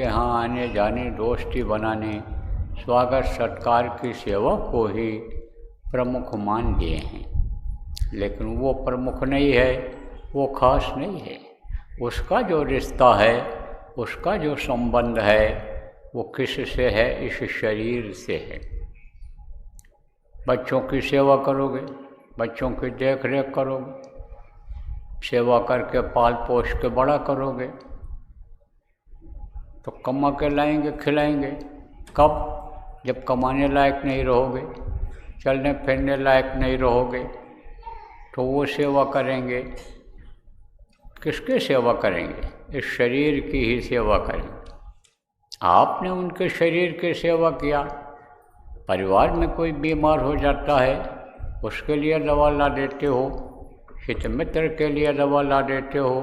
के यहाँ आने जाने, दोस्ती बनाने, स्वागत सत्कार की सेवा को ही प्रमुख मान लिए हैं। लेकिन वो प्रमुख नहीं है, वो खास नहीं है। उसका जो रिश्ता है, उसका जो संबंध है, वो किससे है? इस शरीर से है। बच्चों की सेवा करोगे, बच्चों की देख रेख करोगे, सेवा करके पाल पोष के बड़ा करोगे, तो कमा के लाएंगे, खिलाएंगे। कब? जब कमाने लायक नहीं रहोगे, चलने फिरने लायक नहीं रहोगे, तो वो सेवा करेंगे। किसकी सेवा करेंगे? इस शरीर की ही सेवा करेंगे। आपने उनके शरीर की सेवा किया। परिवार में कोई बीमार हो जाता है, उसके लिए दवा ला देते हो, हित मित्र के लिए दवा ला देते हो,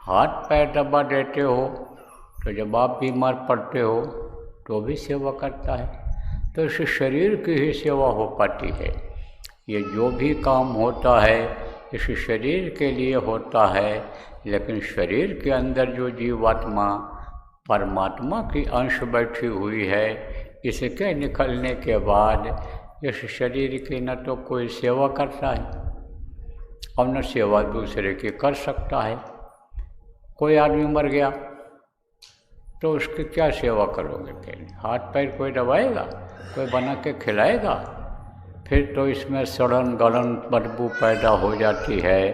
हाथ पैर दबा देते हो, तो जब आप बीमार पड़ते हो तो भी सेवा करता है। तो इस शरीर की ही सेवा हो पाती है। ये जो भी काम होता है इस शरीर के लिए होता है, लेकिन शरीर के अंदर जो जीवात्मा परमात्मा की अंश बैठी हुई है, इसके निकलने के बाद इस शरीर की न तो कोई सेवा करता है और न सेवा दूसरे की कर सकता है। कोई आदमी मर गया तो उसकी क्या सेवा करोगे? फिर हाथ पैर कोई दबाएगा? कोई बना के खिलाएगा? फिर तो इसमें सड़न गलन बदबू पैदा हो जाती है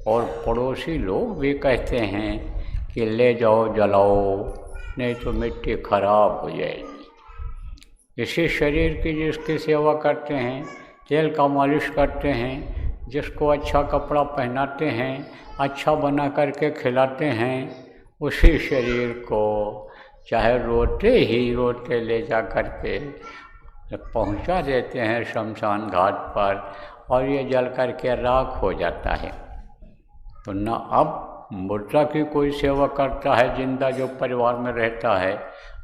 और पड़ोसी लोग भी कहते हैं कि ले जाओ जलाओ, नहीं तो मिट्टी खराब हो जाएगी। इसी शरीर की जिसकी सेवा करते हैं, तेल का मालिश करते हैं, जिसको अच्छा कपड़ा पहनाते हैं, अच्छा बना करके खिलाते हैं, उसी शरीर को चाहे रोते ही रोते ले जा करके पहुंचा देते हैं शमशान घाट पर, और ये जल करके राख हो जाता है। तो न अब मुर्दा की कोई सेवा करता है जिंदा जो परिवार में रहता है,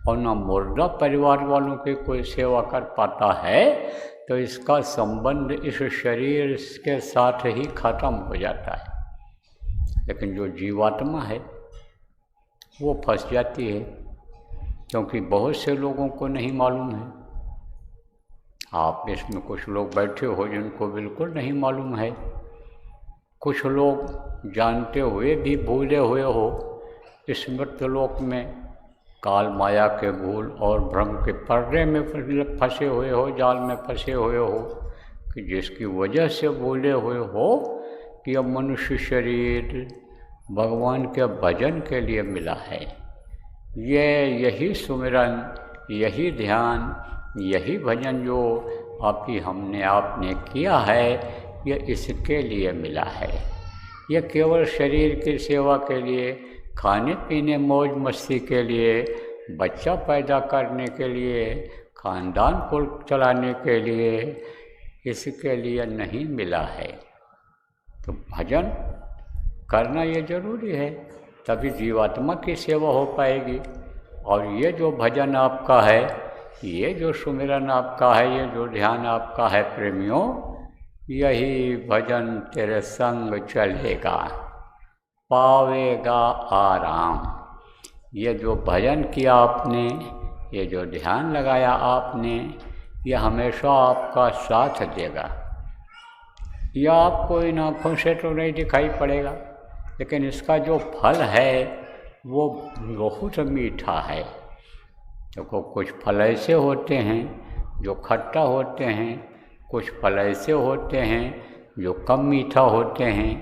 और न मुर्दा परिवार वालों की कोई सेवा कर पाता है। तो इसका संबंध इस शरीर के साथ ही खत्म हो जाता है। लेकिन जो जीवात्मा है वो फंस जाती है, क्योंकि बहुत से लोगों को नहीं मालूम है। आप इसमें कुछ लोग बैठे हो जिनको बिल्कुल नहीं मालूम है, कुछ लोग जानते हुए भी भूले हुए हो। इस मृत्युलोक में काल माया के भूल और भ्रम के पर्दे में फंसे हुए हो, जाल में फंसे हुए हो, कि जिसकी वजह से भूले हुए हो कि अब मनुष्य शरीर भगवान के भजन के लिए मिला है। यही सुमिरन, यही ध्यान, यही भजन जो आपने किया है, ये इसके लिए मिला है। यह केवल शरीर की सेवा के लिए, खाने पीने मौज मस्ती के लिए, बच्चा पैदा करने के लिए, खानदान को चलाने के लिए, इसके लिए नहीं मिला है। तो भजन करना ये जरूरी है, तभी जीवात्मा की सेवा हो पाएगी। और ये जो भजन आपका है, ये जो सुमिरन आपका है, ये जो ध्यान आपका है प्रेमियों, यही भजन तेरे संग चलेगा, पावेगा आराम। ये जो भजन किया आपने, ये जो ध्यान लगाया आपने, ये हमेशा आपका साथ देगा। यह आपको इन आँखों से तो नहीं दिखाई पड़ेगा, लेकिन इसका जो फल है वो बहुत मीठा है। देखो, कुछ फल ऐसे होते हैं जो खट्टा होते हैं, कुछ फल ऐसे होते हैं जो कम मीठा होते हैं,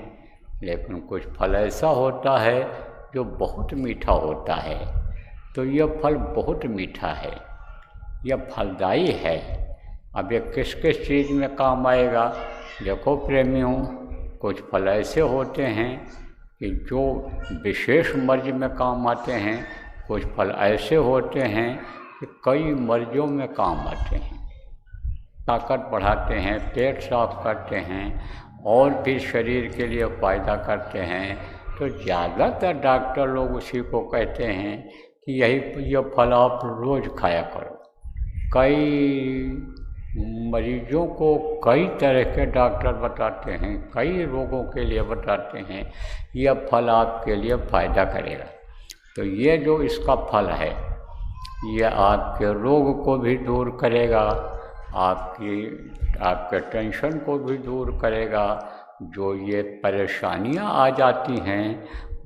लेकिन कुछ फल ऐसा होता है जो बहुत मीठा होता है। तो यह फल बहुत मीठा है, यह फलदायी है। अब ये किस किस चीज़ में काम आएगा? देखो प्रेमियों, कुछ फल ऐसे होते हैं कि जो विशेष मर्ज में काम आते हैं, कुछ फल ऐसे होते हैं कि कई मर्जों में काम आते हैं। ताकत बढ़ाते हैं, पेट साफ करते हैं, और भी शरीर के लिए फ़ायदा करते हैं। तो ज़्यादातर डॉक्टर लोग उसी को कहते हैं कि यह फल आप रोज़ खाया करो। कई मरीजों को कई तरह के डॉक्टर बताते हैं, कई रोगों के लिए बताते हैं, यह फल आपके लिए फ़ायदा करेगा। तो ये जो इसका फल है, यह आपके रोग को भी दूर करेगा, आपके टेंशन को भी दूर करेगा। जो ये परेशानियां आ जाती हैं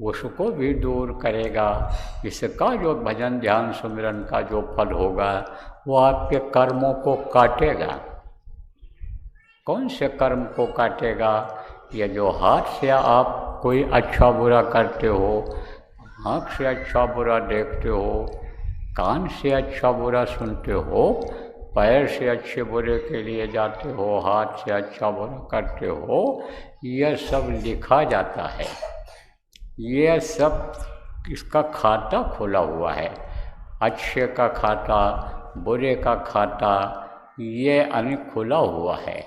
उसको भी दूर करेगा। इसका जो भजन ध्यान सुमिरन का जो फल होगा वो आपके कर्मों को काटेगा। कौन से कर्म को काटेगा? ये जो हाथ से आप कोई अच्छा बुरा करते हो, आँख से अच्छा बुरा देखते हो, कान से अच्छा बुरा सुनते हो, पैर से अच्छे बुरे के लिए जाते हो, हाथ से अच्छा बुरा करते हो, यह सब लिखा जाता है। यह सब इसका खाता खुला हुआ है। अच्छे का खाता, बुरे का खाता, ये अनेक खुला हुआ है।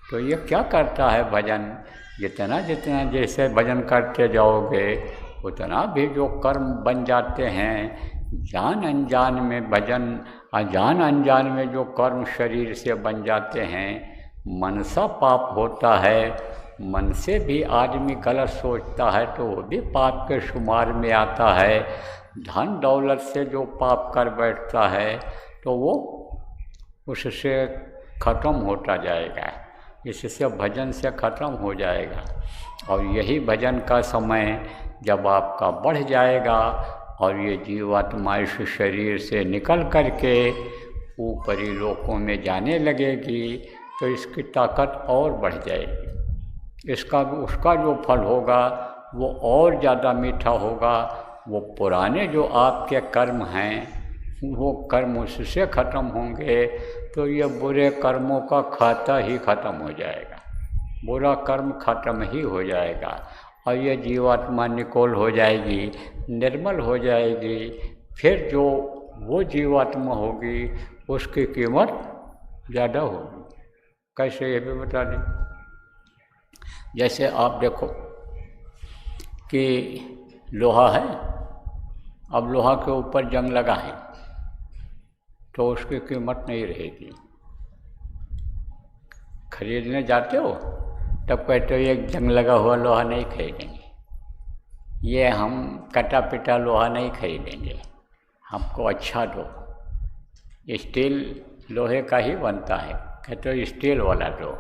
तो ये क्या करता है भजन? जितना जितना जैसे भजन करते जाओगे उतना भी जो कर्म बन जाते हैं, जान अनजान में भजन, अजान अनजान में जो कर्म शरीर से बन जाते हैं, मनसा पाप होता है। मन से भी आदमी गलत सोचता है तो वो भी पाप के शुमार में आता है। धन दौलत से जो पाप कर बैठता है तो वो उससे ख़त्म होता जाएगा, इससे भजन से ख़त्म हो जाएगा। और यही भजन का समय जब आपका बढ़ जाएगा और ये जीवात्मा इस शरीर से निकल करके ऊपरी लोकों में जाने लगेगी तो इसकी ताकत और बढ़ जाएगी। उसका जो फल होगा वो और ज़्यादा मीठा होगा। वो पुराने जो आपके कर्म हैं वो कर्म उससे ख़त्म होंगे तो ये बुरे कर्मों का खाता ही ख़त्म हो जाएगा, बुरा कर्म ख़त्म ही हो जाएगा और ये जीवात्मा निकोल हो जाएगी, निर्मल हो जाएगी। फिर जो वो जीवात्मा होगी उसकी कीमत ज़्यादा होगी। कैसे ये भी बता दें। जैसे आप देखो कि लोहा है, अब लोहा के ऊपर जंग लगा है तो उसकी कीमत नहीं रहेगी। खरीदने जाते हो तब कहते हो ये जंग लगा हुआ लोहा नहीं खरीदेंगे, ये हम कटा पिटा लोहा नहीं खरीदेंगे, हमको अच्छा दो, स्टील लोहे का ही बनता है, कहते हो स्टील वाला दो।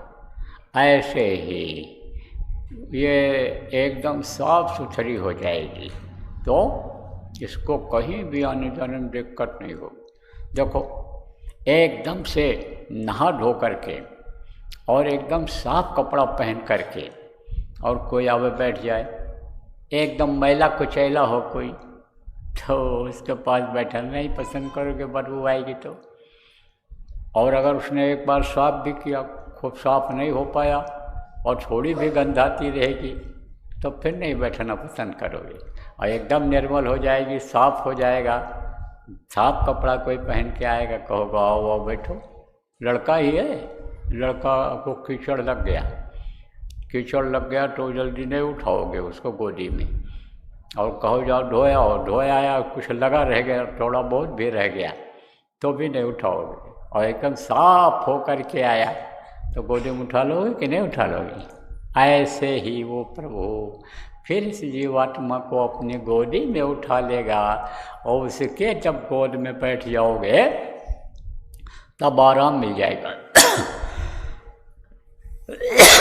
ऐसे ही ये एकदम साफ सुथरी हो जाएगी तो इसको कहीं भी आने जाने में दिक्कत नहीं होगी। देखो एकदम से नहा धो करके और एकदम साफ कपड़ा पहन करके और कोई आवे बैठ जाए, एकदम मैला कुचैला हो कोई, तो उसके पास बैठना नहीं पसंद करोगे, बदबू आएगी तो। और अगर उसने एक बार साफ भी किया, खूब साफ नहीं हो पाया और थोड़ी भी गंधाती रहेगी तो फिर नहीं बैठना पसंद करोगे। और एकदम निर्मल हो जाएगी, साफ हो जाएगा, साफ कपड़ा कोई पहन के आएगा, कहोगे आओ आओ बैठो। लड़का ही है, लड़का को कीचड़ लग गया तो जल्दी नहीं उठाओगे उसको गोदी में और कहो जाओ धोया हो, धोया आया कुछ लगा रह गया, थोड़ा बहुत भी रह गया तो भी नहीं उठाओगे। और एकदम साफ हो कर के आया तो गोदी में उठा लोगे कि नहीं उठा लोगे? ऐसे ही वो प्रभु फिर इस जीवात्मा को अपनी गोदी में उठा लेगा और उसके जब गोद में बैठ जाओगे तब आराम मिल जाएगा।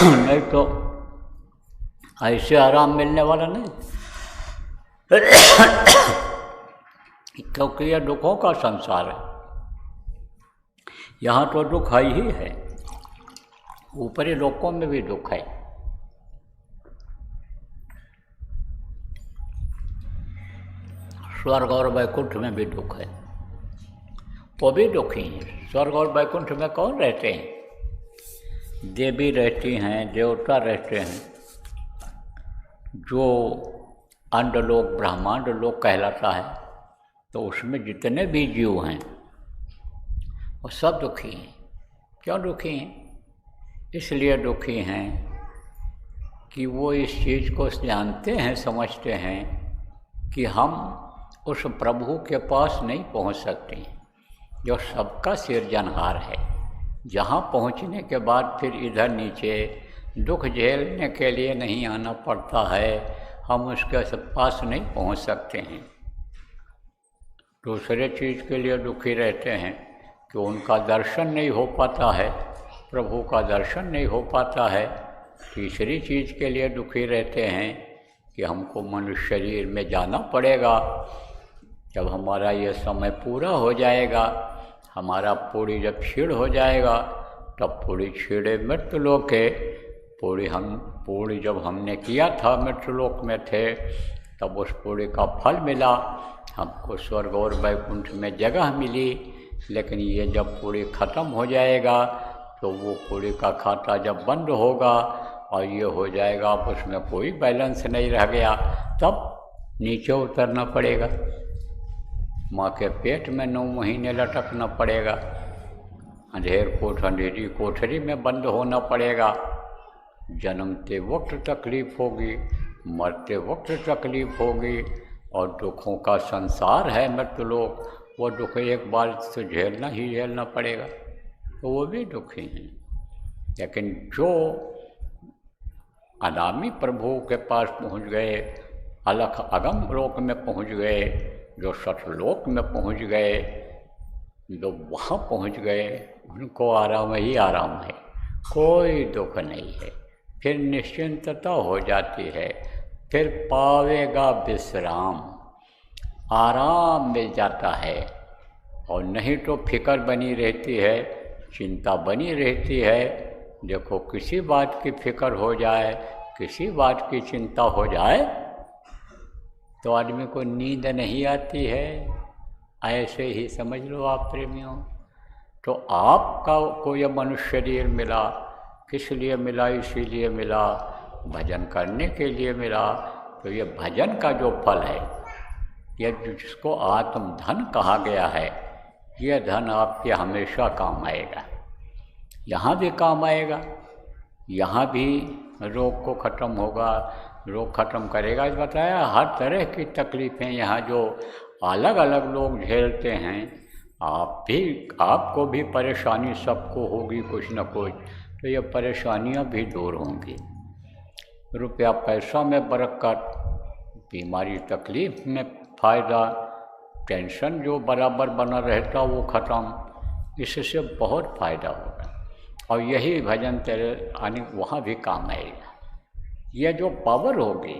नहीं तो ऐसे आराम मिलने वाला नहीं, क्योंकि यह दुखों का संसार है। यहाँ तो दुख है ही है, ऊपरी लोकों में भी दुख है। स्वर्ग और वैकुंठ में भी दुख है, वो भी दुखी हैं। स्वर्ग और वैकुंठ में कौन रहते हैं? देवी रहती हैं, देवता रहते हैं, जो अंडलोक ब्रह्मांड लोक कहलाता है। तो उसमें जितने भी जीव हैं वो सब दुखी हैं। क्यों दुखी हैं? इसलिए दुखी हैं कि वो इस चीज़ को जानते हैं, समझते हैं कि हम उस प्रभु के पास नहीं पहुंच सकते जो सबका सिरजनहार है। जहाँ पहुँचने के बाद फिर इधर नीचे दुख झेलने के लिए नहीं आना पड़ता है, हम उसके पास नहीं पहुँच सकते हैं। दूसरे चीज़ के लिए दुखी रहते हैं कि उनका दर्शन नहीं हो पाता है, प्रभु का दर्शन नहीं हो पाता है। तीसरी चीज़ के लिए दुखी रहते हैं कि हमको मनुष्य शरीर में जाना पड़ेगा। जब हमारा ये समय पूरा हो जाएगा, हमारा पूरी जब छीड़ हो जाएगा, तब पूरी छीड़े मृत्युलोक है। पूरी जब हमने किया था मृत्युलोक में थे, तब उस पूरी का फल मिला, हमको स्वर्ग और वैकुंठ में जगह मिली। लेकिन ये जब पूरी ख़त्म हो जाएगा, तो वो पूरी का खाता जब बंद होगा और ये हो जाएगा, अब उसमें कोई बैलेंस नहीं रह गया, तब नीचे उतरना पड़ेगा, माँ के पेट में 9 महीने लटकना पड़ेगा, अंधेरी कोठरी में बंद होना पड़ेगा। जन्मते वक्त तकलीफ़ होगी, मरते वक्त तकलीफ़ होगी, और दुखों का संसार है मृत्युलोक। वो दुख एक बार तो झेलना पड़ेगा, तो वो भी दुखी हैं। लेकिन जो अनामी प्रभु के पास पहुँच गए, अलख अगम लोक में पहुँच गए, जो सतलोक में पहुँच गए, जो वहाँ पहुँच गए, उनको आराम ही आराम है, कोई दुख नहीं है। फिर निश्चिंतता हो जाती है, फिर पावेगा विश्राम, आराम मिल जाता है। और नहीं तो फिक्र बनी रहती है, चिंता बनी रहती है। देखो, किसी बात की फिक्र हो जाए, किसी बात की चिंता हो जाए, तो आदमी को नींद नहीं आती है। ऐसे ही समझ लो आप प्रेमियों। तो आपका को यह मनुष्य शरीर मिला, किस लिए मिला? इसीलिए मिला, भजन करने के लिए मिला। तो ये भजन का जो फल है, यह जिसको आत्मधन कहा गया है, यह धन आपके हमेशा काम आएगा। यहाँ भी काम आएगा, यहाँ भी रोग को ख़त्म होगा, रोग ख़त्म करेगा। बताया हर तरह की तकलीफ़ें यहाँ जो अलग अलग लोग झेलते हैं, आपको भी परेशानी सबको होगी कुछ न कुछ, तो ये परेशानियाँ भी दूर होंगी। रुपया पैसा में बरकत, बीमारी तकलीफ़ में फ़ायदा, टेंशन जो बराबर बना रहता वो ख़त्म, इससे बहुत फ़ायदा होगा। और यही भजन तेरे आने वहाँ भी काम आएगा। यह जो पावर होगी,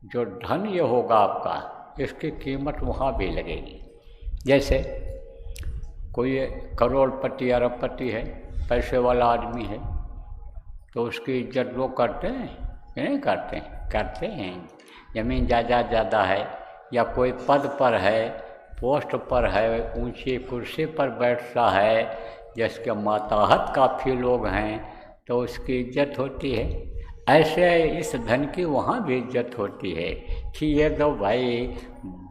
जो धन ये होगा आपका, इसकी कीमत वहाँ भी लगेगी। जैसे कोई करोड़पति अरबपति है, पैसे वाला आदमी है, तो उसकी इज्जत लोग करते हैं कि नहीं करते हैं? करते हैं। ज़मीन जायदाद ज़्यादा है, या कोई पद पर है, पोस्ट पर है, ऊंची कुर्सी पर बैठता है, जिसके माताहत काफ़ी लोग हैं, तो उसकी इज्जत होती है। ऐसे इस धन की वहाँ भी इज्जत होती है कि ये तो भाई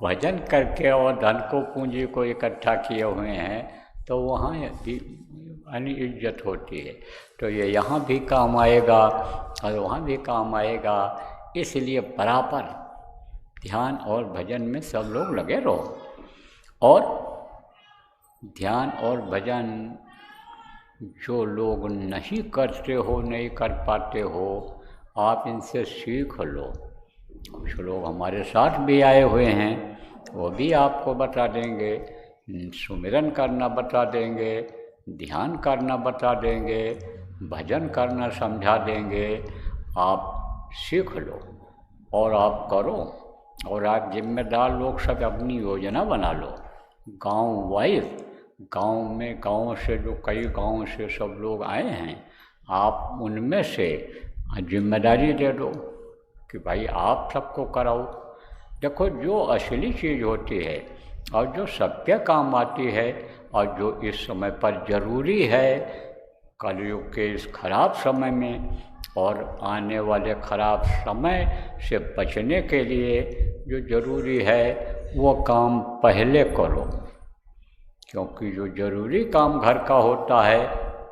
भजन करके और धन को पूंजी को इकट्ठा किए हुए हैं, तो वहाँ भी इज्जत होती है। तो ये यहाँ भी काम आएगा और वहाँ भी काम आएगा। इसलिए बराबर ध्यान और भजन में सब लोग लगे रहो। और ध्यान और भजन जो लोग नहीं करते हो, नहीं कर पाते हो, आप इनसे सीख लो। कुछ लोग हमारे साथ भी आए हुए हैं, वो भी आपको बता देंगे, सुमिरन करना बता देंगे, ध्यान करना बता देंगे, भजन करना समझा देंगे। आप सीख लो और आप करो। और आप जिम्मेदार लोग सब अपनी योजना बना लो, गांव वाइज। गांव से जो कई गांव से सब लोग आए हैं, आप उनमें से जिम्मेदारी दे दो कि भाई आप सबको कराओ। देखो, जो असली चीज़ होती है और जो सबके काम आती है और जो इस समय पर ज़रूरी है, कलयुग के इस खराब समय में और आने वाले खराब समय से बचने के लिए जो ज़रूरी है, वो काम पहले करो। क्योंकि जो ज़रूरी काम घर का होता है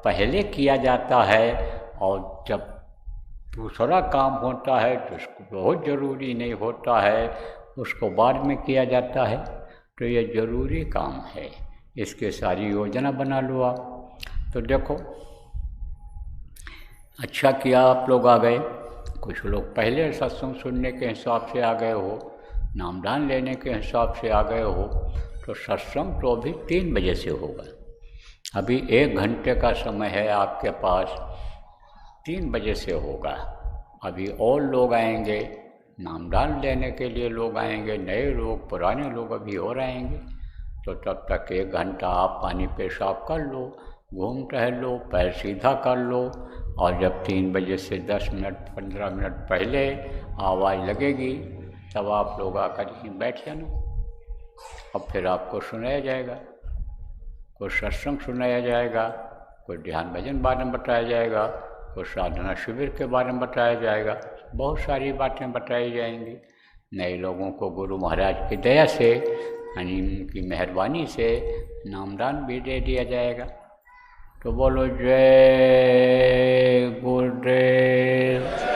पहले किया जाता है, और जब दूसरा काम होता है जिसको बहुत ज़रूरी नहीं होता है, उसको बाद में किया जाता है। तो ये ज़रूरी काम है, इसके सारी योजना बना लो आप। तो देखो, अच्छा किया आप लोग आ गए। कुछ लोग पहले सत्संग सुनने के हिसाब से आ गए हो, नामदान लेने के हिसाब से आ गए हो तो सत्संग तो अभी 3 बजे से होगा। अभी 1 घंटे का समय है आपके पास, 3 बजे से होगा। अभी और लोग आएंगे, नामदान लेने के लिए लोग आएंगे, नए लोग, पुराने लोग अभी और आएंगे। तो तब तक 1 घंटा आप पानी पेशाब कर लो, घूम टहल लो, पैर सीधा कर लो, और जब 3 बजे से 10 मिनट 15 मिनट पहले आवाज़ लगेगी तब आप लोग आकर यहीं बैठ जाना। अब फिर आपको सुनाया जाएगा, कुछ सत्संग सुनाया जाएगा, कुछ ध्यान भजन बारे में बताया जाएगा, कुछ साधना शिविर के बारे में बताया जाएगा, बहुत सारी बातें बताई जाएंगी। नए लोगों को गुरु महाराज की दया से यानी उनकी मेहरबानी से नामदान भी दे दिया जाएगा। तो बोलो जय गुरुदेव।